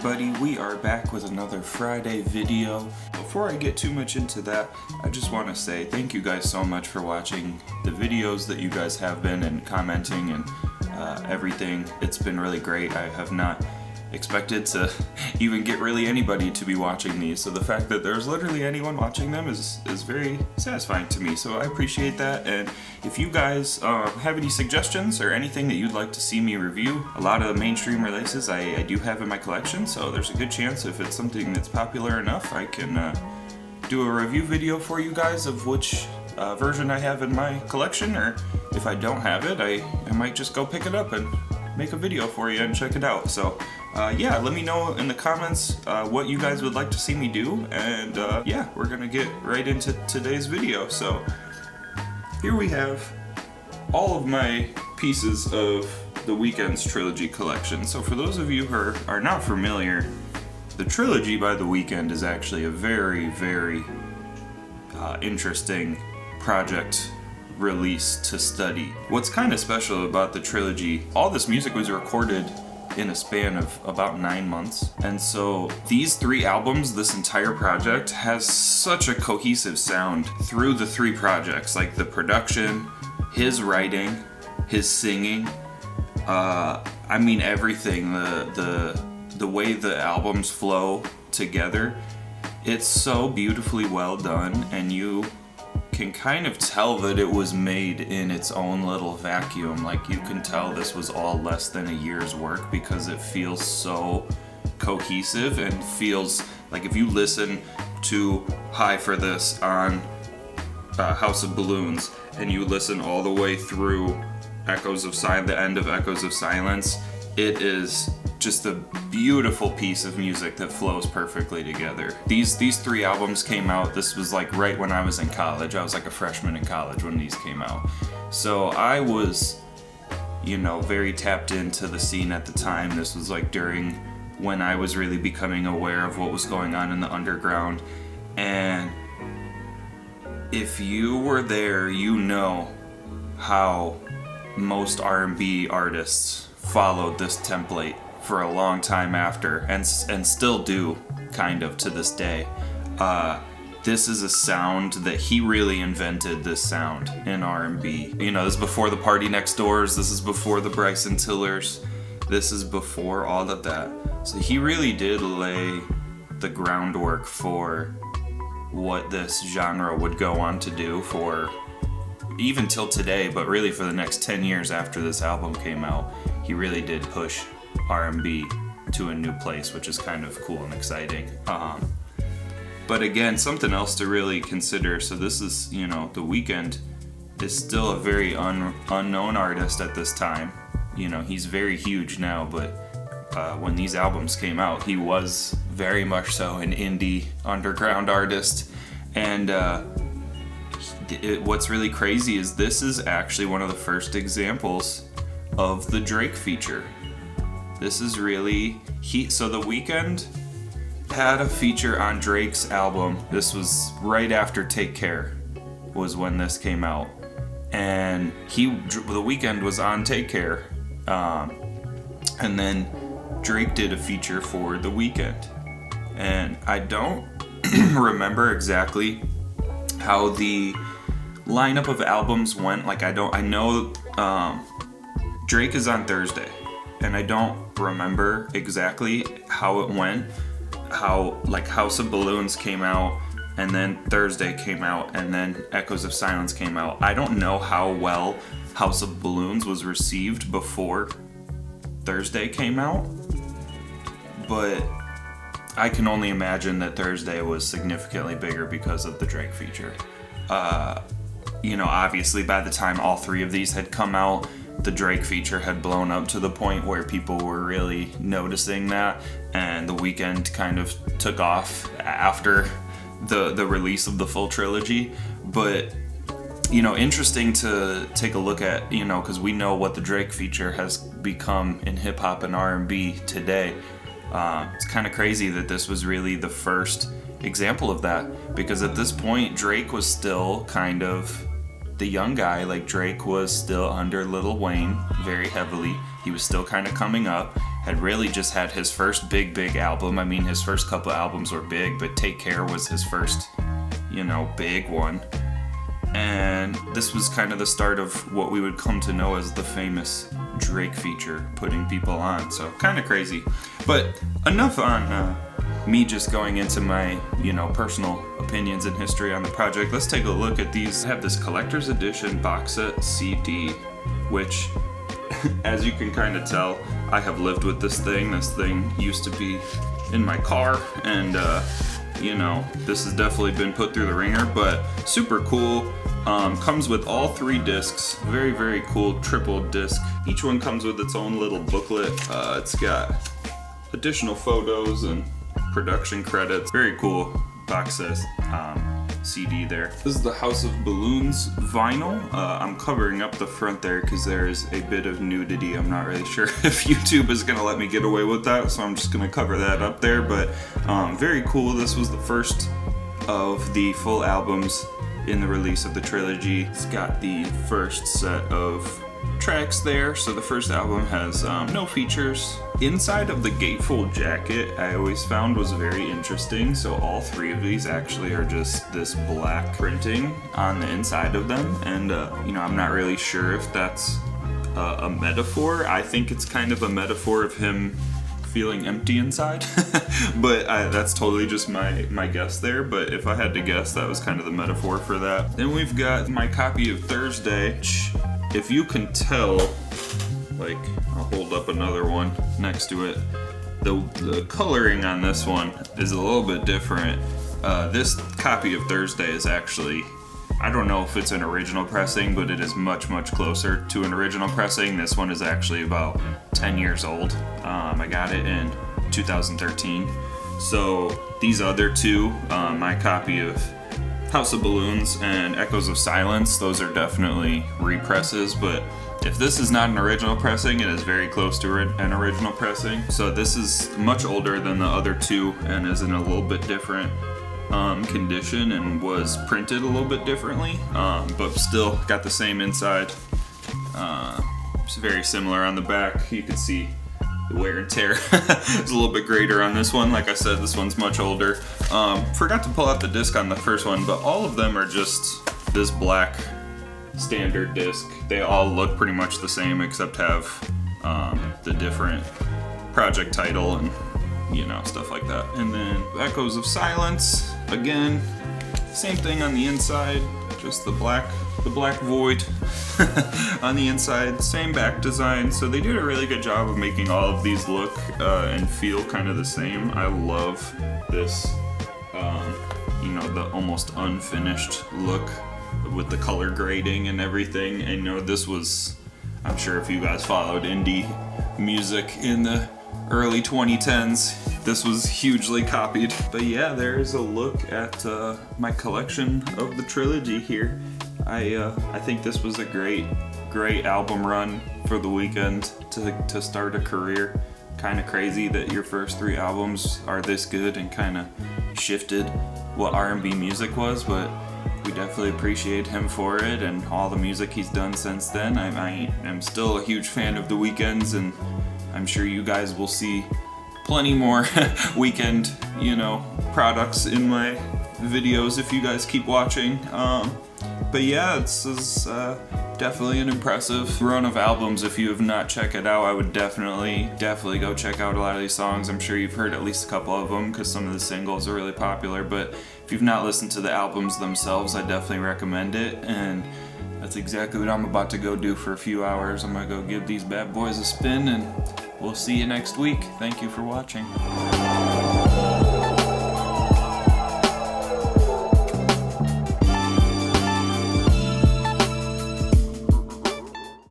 everybody, we are back with another Friday video. Before I get too much into that, I just want to say thank you guys so much for watching the videos that you guys have been and commenting and everything. It's been really great. I have not expected to even get really anybody to be watching these, so the fact that there's literally anyone watching them is very satisfying to me, so I appreciate that. And if you guys have any suggestions or anything that you'd like to see me review, a lot of the mainstream releases I do have in my collection, so there's a good chance if it's something that's popular enough I can do a review video for you guys of which version I have in my collection, or if I don't have it, I might just go pick it up and make a video for you and check it out. So yeah, let me know in the comments what you guys would like to see me do, and yeah, we're gonna get right into today's video. So here we have all of my pieces of the Weeknd's Trilogy collection. So for those of you who are not familiar, the Trilogy by the Weeknd is actually a very interesting project release to study. What's kind of special about the Trilogy, all this music was recorded in a span of about 9 months, and so these 3 albums, this entire project has such a cohesive sound through the 3 projects, like the production, his writing, his singing, I mean everything, the way the albums flow together. It's so beautifully well done, and you can kind of tell that it was made in its own little vacuum. Like, you can tell this was all less than a year's work because it feels so cohesive and feels like if you listen to High for this on House of Balloons and you listen all the way through the end of Echoes of Silence, it is just a beautiful piece of music that flows perfectly together. These 3 albums came out, this was like right when I was in college. I was like a freshman in college when these came out. So I was, you know, very tapped into the scene at the time. This was like during when I was really becoming aware of what was going on in the underground. And if you were there, you know how most R&B artists followed this template for a long time after, and still do, kind of, to this day. This is a sound that he really invented, this sound in R&B. You know, this is before the Party Next Doors, this is before the Bryson Tillers, this is before all of that. So he really did lay the groundwork for what this genre would go on to do for even till today, but really for the next 10 years after this album came out. He really did push R&B to a new place, which is kind of cool and exciting. But again, something else to really consider. So this is, you know, The Weeknd is still a very unknown artist at this time. You know, he's very huge now, but when these albums came out, he was very much so an indie underground artist. And what's really crazy is this is actually one of the first examples of the Drake feature. This is really so The Weeknd had a feature on Drake's album. This was right after Take Care was when this came out, and The Weeknd was on Take Care, and then Drake did a feature for The Weeknd, and I don't remember exactly how the lineup of albums went. Like, I know Drake is on Thursday, and I don't remember exactly how it went, how like House of Balloons came out, and then Thursday came out, and then Echoes of Silence came out. I don't know how well House of Balloons was received before Thursday came out, but I can only imagine that Thursday was significantly bigger because of the Drake feature. You know, obviously by the time all 3 of these had come out, the Drake feature had blown up to the point where people were really noticing that, and The Weeknd kind of took off after the release of the full trilogy. But, you know, interesting to take a look at, you know, because we know what the Drake feature has become in hip-hop and R&B today. It's kind of crazy that this was really the first example of that, because at this point Drake was still kind of the young guy. Like, Drake was still under Lil Wayne very heavily. He was still kind of coming up, had really just had his first big album. I mean, his first couple albums were big, but Take Care was his first, big one. And this was kind of the start of what we would come to know as the famous Drake feature, putting people on. So kind of crazy. But enough on me just going into my, personal opinions and history on the project. Let's take a look at these. I have this collector's edition box set CD, which, as you can kind of tell, I have lived with this thing. This thing used to be in my car, and this has definitely been put through the ringer, but super cool. Comes with all 3 discs. Very, very cool triple disc. Each one comes with its own little booklet. It's got additional photos and production credits. Very cool box set CD there. This is the House of Balloons vinyl. I'm covering up the front there because there's a bit of nudity. I'm not really sure if YouTube is going to let me get away with that, so I'm just going to cover that up there. But very cool. This was the first of the full albums in the release of the trilogy. It's got the first set of tracks there. So the first album has no features. Inside of the gatefold jacket, I always found was very interesting. So all 3 of these actually are just this black printing on the inside of them. And, I'm not really sure if that's a metaphor. I think it's kind of a metaphor of him feeling empty inside. But that's totally just my guess there. But if I had to guess, that was kind of the metaphor for that. Then we've got my copy of Thursday, which, if you can tell, I'll hold up another one next to it. The coloring on this one is a little bit different. This copy of Thursday is actually, I don't know if it's an original pressing, but it is much, much closer to an original pressing. This one is actually about 10 years old. I got it in 2013. So these other 2, my copy of House of Balloons and Echoes of Silence, those are definitely represses, but if this is not an original pressing, it is very close to an original pressing. So this is much older than the other 2 and is in a little bit different condition and was printed a little bit differently, but still got the same inside. It's very similar on the back. You can see the wear and tear is a little bit greater on this one. Like I said, this one's much older. Forgot to pull out the disc on the first one, but all of them are just this black standard disc. They all look pretty much the same except have the different project title and stuff like that. And then Echoes of Silence, again, same thing on the inside, just the black void on the inside, same back design. So they did a really good job of making all of these look and feel kind of the same. I love this the almost unfinished look with the color grading and everything. And this was, I'm sure if you guys followed indie music in the early 2010s, this was hugely copied. But yeah, there's a look at my collection of the trilogy here. I think this was a great album run for the Weeknd to start a career. Kind of crazy that your first 3 albums are this good and kind of shifted what R&B music was, but we definitely appreciate him for it and all the music he's done since then. I am still a huge fan of the Weeknd's, and I'm sure you guys will see plenty more Weeknd, products in my videos if you guys keep watching. But yeah, this is definitely an impressive run of albums. If you have not checked it out, I would definitely go check out a lot of these songs. I'm sure you've heard at least a couple of them because some of the singles are really popular. But if you've not listened to the albums themselves, I definitely recommend it. And that's exactly what I'm about to go do for a few hours. I'm gonna go give these bad boys a spin, and we'll see you next week. Thank you for watching.